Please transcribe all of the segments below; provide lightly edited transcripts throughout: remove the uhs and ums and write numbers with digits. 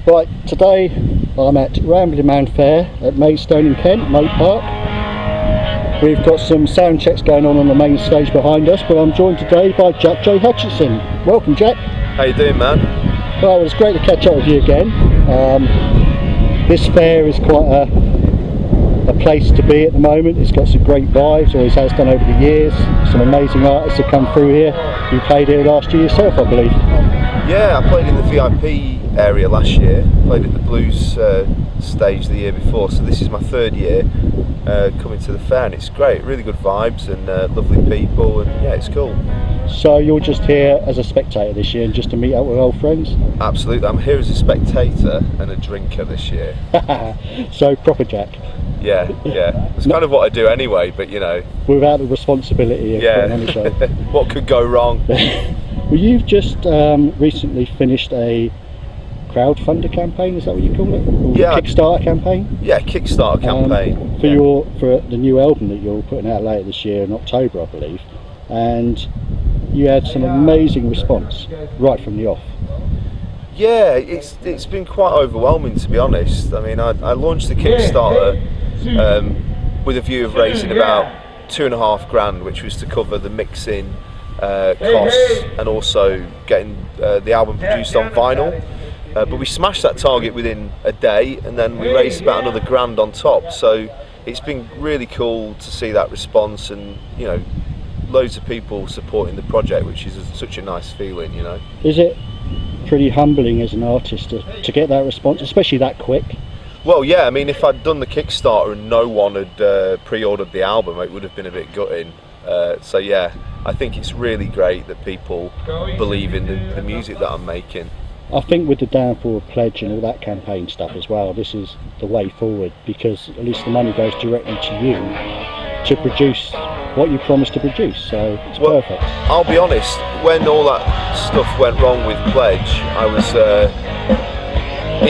Right, today I'm at Ramblin Man Fair at Maidstone in Kent, Moat Park. We've got some sound checks going on the main stage behind us, but I'm joined today by Jack J Hutchinson. Welcome, Jack. How you doing, man? Well, it's great to catch up with you again. This fair is quite a place to be at the moment. It's got some great vibes, always has done over the years. Some amazing artists have come through here. You played here last year yourself, I believe. Yeah, I played in the VIP area last year, played at the blues stage the year before, so this is my third year coming to the fair, and it's great, really good vibes and lovely people, and yeah, it's cool. So you're just here as a spectator this year and just to meet up with old friends? Absolutely, I'm here as a spectator and a drinker this year. So proper Jack. Yeah, it's kind of what I do anyway, but you know. Without the responsibility of putting on a show. What could go wrong? Well, you've just recently finished a crowdfunder campaign, is that what you call it? Or yeah. Kickstarter campaign? Yeah, Kickstarter campaign. For the new album that you're putting out later this year in October, I believe. And you had some amazing response right from the off. Yeah, it's been quite overwhelming, to be honest. I mean, I launched the Kickstarter with a view of raising about £2,500, which was to cover the mixing costs and also getting the album produced on vinyl. But we smashed that target within a day, and then we raised about another £1,000 on top. So it's been really cool to see that response, and you know, loads of people supporting the project, which is such a nice feeling, you know. Is it pretty humbling as an artist to get that response, especially that quick? Well, yeah, I mean, if I'd done the Kickstarter and no one had pre-ordered the album, it would have been a bit gutting. So yeah, I think it's really great that people believe in the music that I'm making. I think with the Downfall of Pledge and all that campaign stuff as well, this is the way forward, because at least the money goes directly to you to produce what you promised to produce, so it's perfect. I'll be honest, when all that stuff went wrong with Pledge, I was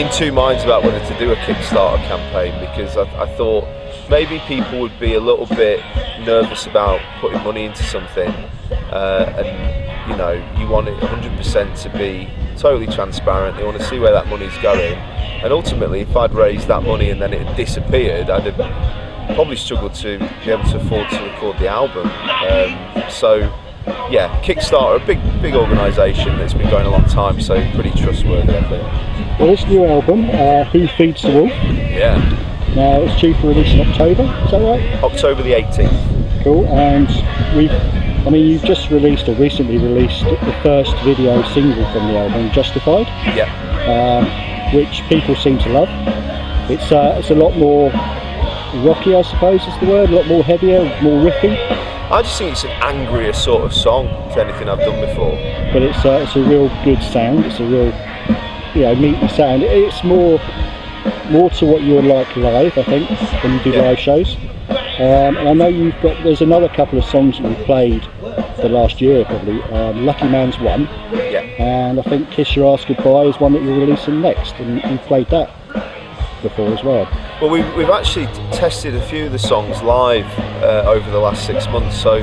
in two minds about whether to do a Kickstarter campaign, because I thought maybe people would be a little bit nervous about putting money into something, and you know, you want it 100% to be totally transparent. They want to see where that money's going, and ultimately if I'd raised that money and then it had disappeared, I'd have probably struggled to be able to afford to record the album. So yeah, Kickstarter, a big organisation that's been going a long time, so pretty trustworthy, I think. Well, this new album, Who Feeds the Wolf? Yeah. Now it's due for release in October, is that right? October the 18th. Cool, and you've just released or recently released the first video single from the album, Justified. Yeah. Which people seem to love. It's a lot more rocky, I suppose is the word, a lot more heavier, more riffy. I just think it's an angrier sort of song to anything I've done before. But it's a real good sound, it's a real meaty sound. It's more to what you would like live, I think, when you do live shows. And I know there's another couple of songs that you played the last year probably. Lucky Man's one, and I think Kiss Your Ass Goodbye is one that you're releasing next, and you've played that before as well. Well, we've actually tested a few of the songs live over the last 6 months. So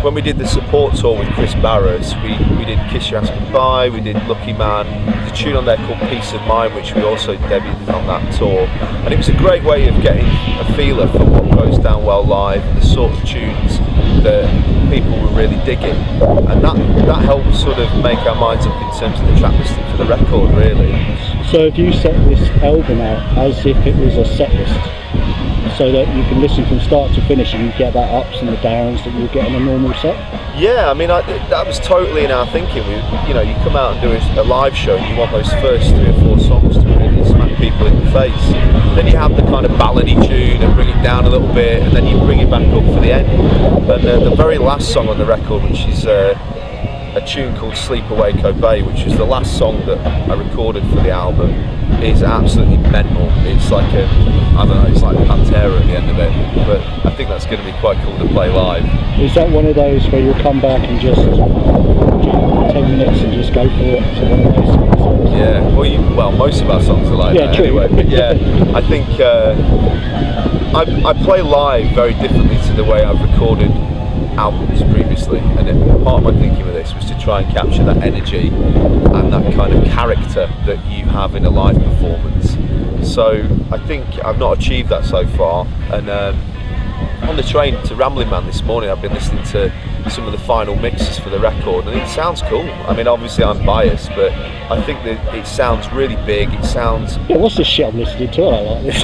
when we did the support tour with Chris Barras, we did Kiss Your Ass Goodbye, we did Lucky Man, there's a tune on there called Peace of Mind, which we also debuted on that tour, and it was a great way of getting a feeler for what goes down well live and the sort of tunes that people were really digging, and that helped sort of make our minds up in terms of the track listing for the record, really. So if you set this album out as if it was a set list, so that you can listen from start to finish and you get that ups and the downs that you'll get in a normal set? Yeah, I mean, that was totally in our thinking. You come out and do a live show and you want those first 3 or 4 songs to really smack people in the face. Then you have the kind of ballady tune and bring it down a little bit, and then you bring it back up for the end. And the very last song on the record, which is a tune called Sleep Awake Obey, which is the last song that I recorded for the album, is absolutely mental. It's like it's like Pantera at the end of it, but I think that's going to be quite cool to play live. Is that one of those where you'll come back and just 10 minutes and just go for it? So one of those songs? Yeah, well, most of our songs are like that true. anyway. But yeah, I think I play live very differently to the way I've recorded albums previously, and part of my thinking with this was to try and capture that energy and that kind of character that you have in a live performance. So I think I've not achieved that so far, and on the train to Ramblin Man this morning I've been listening to some of the final mixes for the record, and it sounds cool. I mean, obviously I'm biased, but I think that it sounds really big. It sounds... Yeah, what's this shit I'm listening to? I like this.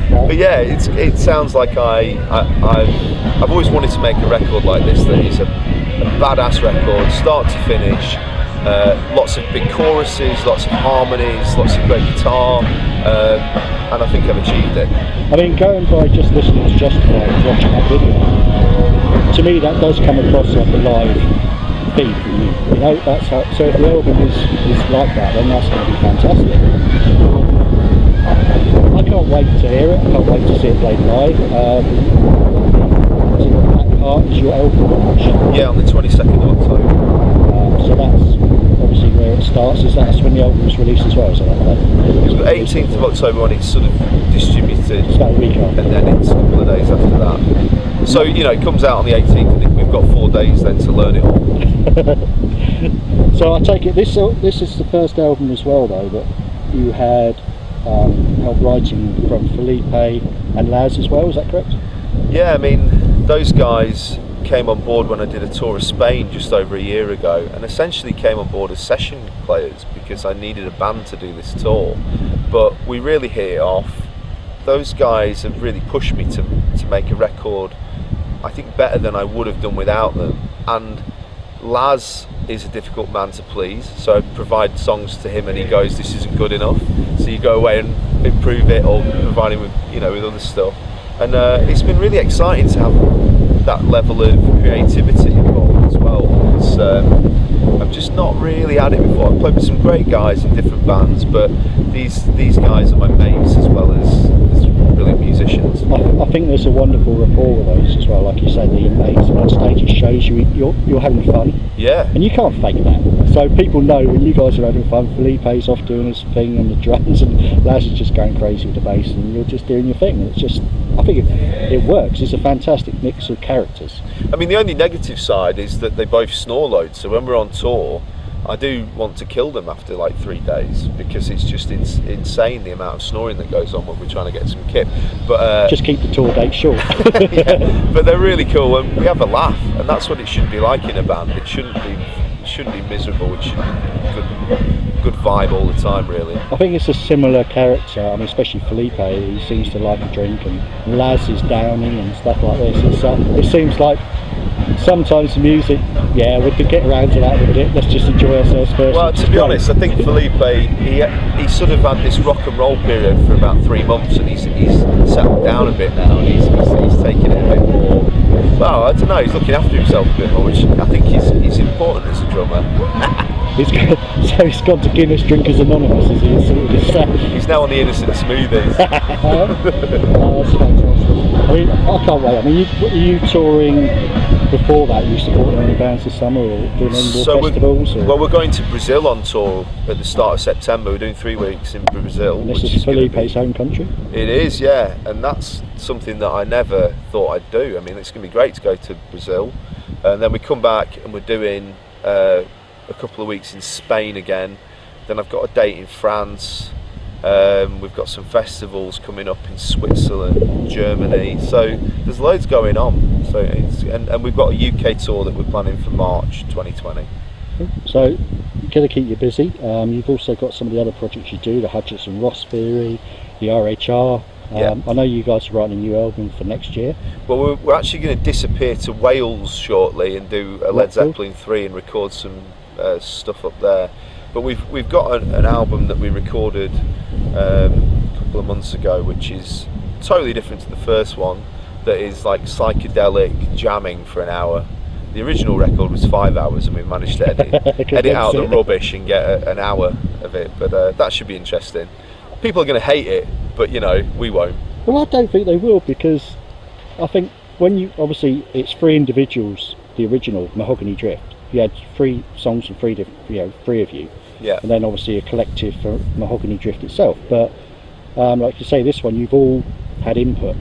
But yeah, it sounds like I've always wanted to make a record like this that is a badass record, start to finish. Lots of big choruses, lots of harmonies, lots of great guitar, and I think I've achieved it. I mean, going by just listening to Justify and watching that video, to me that does come across like a live feed from you. You know, that's how. So if the album is like that, then that's going to be fantastic. I can't wait to hear it. I can't wait to see it played live. That part is your album launch. Yeah, on the 22nd of October. So that's obviously where it starts. Is that's when the album's released as well? Is that right? It's the 18th of October when it's sort of distributed. It's about a week after. And then it's a couple of days after that. So, you know, it comes out on the 18th and we've got 4 days then to learn it all. So I take it this is the first album as well though that you had help writing from Felipe and Lars as well, is that correct? Yeah, I mean, those guys came on board when I did a tour of Spain just over a year ago, and essentially came on board as session players because I needed a band to do this tour. But we really hit it off. Those guys have really pushed me to make a record, I think, better than I would have done without them. And Lars is a difficult man to please, so I provide songs to him and he goes, this isn't good enough, so you go away and improve it or provide him with, you know, with other stuff. And it's been really exciting to have that level of creativity involved as well. It's, I've just not really had it before. I've played with some great guys in different bands, but these guys are my mates as well as brilliant musicians. I think there's a wonderful rapport with those as well, like you say, the mates, and on stage it shows you're having fun. Yeah. And you can't fake that. So people know when you guys are having fun. Felipe's off doing his thing on the drums and Lars is just going crazy with the bass and you're just doing your thing. And it's just, I think it works. It's a fantastic mix of characters. I mean, the only negative side is that they both snore loads, so when we're on tour I do want to kill them after like 3 days because it's just insane the amount of snoring that goes on when we're trying to get some kit. But just keep the tour date short. Yeah, but they're really cool and we have a laugh, and that's what it should be like in a band. It shouldn't be miserable. It should be good vibe all the time, really. I think it's a similar character. I mean, especially Felipe, he seems to like a drink, and Lars is downing and stuff like this. It seems like sometimes the music, yeah, we could get around to that in a bit. Let's just enjoy ourselves first. Well, to be honest, I think Felipe, he sort of had this rock and roll period for about 3 months, and he's settled down a bit now, and he's taking it a bit more. Well, I don't know. He's looking after himself a bit more, which I think is important as a drummer. So he's gone to Guinness Drinkers Anonymous, is he? He's now on the innocent smoothies. Oh, that's fantastic. I mean, I can't wait. I mean, are you touring before that? Are you supporting any bands this summer or doing any more festivals? Well, we're going to Brazil on tour at the start of September. We're doing 3 weeks in Brazil. And this is Felipe's home country? It is, yeah. And that's something that I never thought I'd do. I mean, it's going to be great to go to Brazil. And then we come back and we're doing a couple of weeks in Spain again. Then I've got a date in France. We've got some festivals coming up in Switzerland, Germany. So there's loads going on. So and we've got a UK tour that we're planning for March 2020. So you're going to keep you busy. You've also got some of the other projects you do, the Hutchinson Ross Theory, the RHR. Yeah. I know you guys are writing a new album for next year. Well, we're actually going to disappear to Wales shortly and do a Led Zeppelin 3 and record some stuff up there. But we've got an album that we recorded a couple of months ago, which is totally different to the first one. That is like psychedelic jamming for an hour. The original record was 5 hours, and we managed to edit out the rubbish and get an hour of it. But that should be interesting. People are going to hate it, but you know, we won't. Well, I don't think they will, because I think when you, obviously it's 3 individuals, the original Mahogany Drift. You had 3 songs from 3 different, 3 of you. Yeah. And then obviously a collective for Mahogany Drift itself. But like you say, this one you've all had input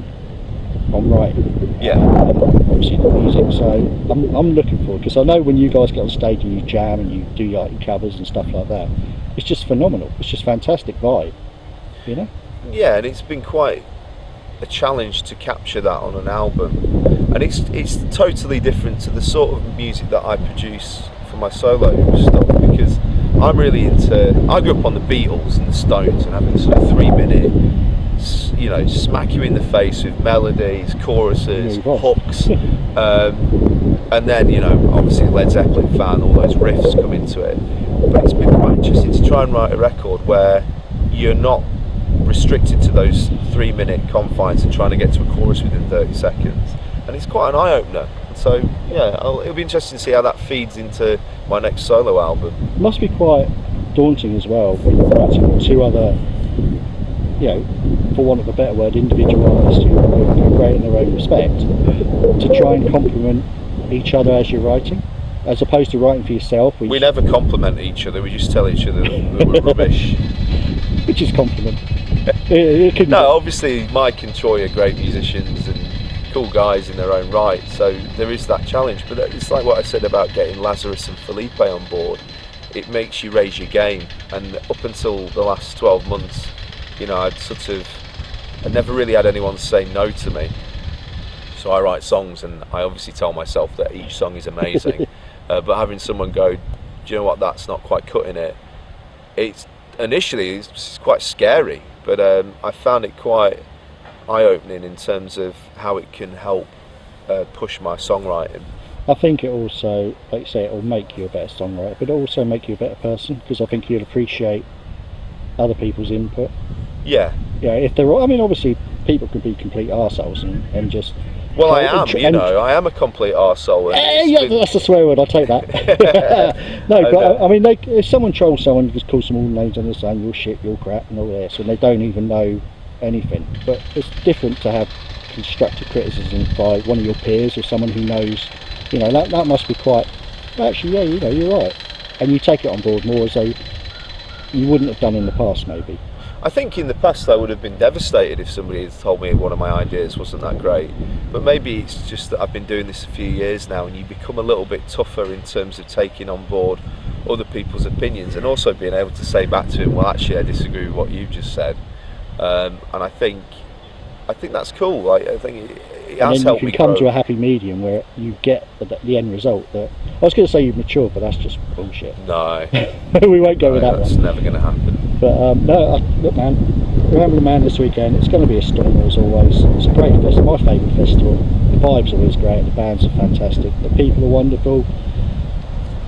on writing. Yeah. Obviously the music. So I'm looking forward, because I know when you guys get on stage and you jam and you do like your covers and stuff like that, it's just phenomenal. It's just fantastic vibe, you know. Yeah, and it's been quite a challenge to capture that on an album, and it's totally different to the sort of music that I produce for my solo stuff, because I'm really I grew up on the Beatles and the Stones and having sort of 3-minute, you know, smack you in the face with melodies, choruses, hooks, and then, you know, obviously Led Zeppelin fan, all those riffs come into it. But it's been quite interesting to try and write a record where you're not restricted to those 3-minute confines and trying to get to a chorus within 30 seconds, and it's quite an eye-opener. So yeah, it'll be interesting to see how that feeds into my next solo album. It must be quite daunting as well when you're writing with two other, you know, for want of a better word, individual artists who are great in their own respect, to try and complement each other as you're writing, as opposed to writing for yourself. We never compliment each other, we just tell each other that we're rubbish. Which is compliment. No, obviously Mike and Troy are great musicians and cool guys in their own right, so there is that challenge. But it's like what I said about getting Lazarus and Felipe on board. It makes you raise your game, and up until the last 12 months, you know, I never really had anyone say no to me. So I write songs, and I obviously tell myself that each song is amazing. But having someone go, do you know what, that's not quite cutting it, initially it's quite scary, but I found it quite eye-opening in terms of how it can help push my songwriting. I think it also, like you say, it will make you a better songwriter, but it'll also make you a better person, because I think you'll appreciate other people's input. Yeah. Yeah, if they're, I mean, obviously people can be complete arseholes and just... Well, I am a complete arsehole. That's a swear word, I'll take that. No, but I mean, if someone trolls someone, just calls them all names on the sun, you're shit, you're crap, and all this, and they don't even know anything. But it's different to have constructive criticism by one of your peers or someone who knows, you know, that must be quite, actually, yeah, you know, you're right. And you take it on board more as though you wouldn't have done in the past, maybe. I think in the past I would have been devastated if somebody had told me one of my ideas wasn't that great. But maybe it's just that I've been doing this a few years now, and you become a little bit tougher in terms of taking on board other people's opinions, and also being able to say back to them, well, actually I disagree with what you just said. And I think that's cool. I think it has helped me grow. And then you can come to a happy medium where you get the end result. That I was going to say you've matured, but that's just bullshit. No. We won't go with that one. That's never going to happen. But no, look, man, Ramblin Man this weekend, it's going to be a stormer as always. It's a great festival, my favourite festival. The vibe's always great, the bands are fantastic, the people are wonderful.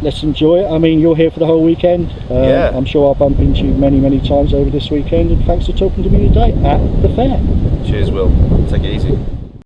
Let's enjoy it. I mean, you're here for the whole weekend. Yeah. I'm sure I'll bump into you many, many times over this weekend, and thanks for talking to me today at the fair. Cheers, Will. Take it easy.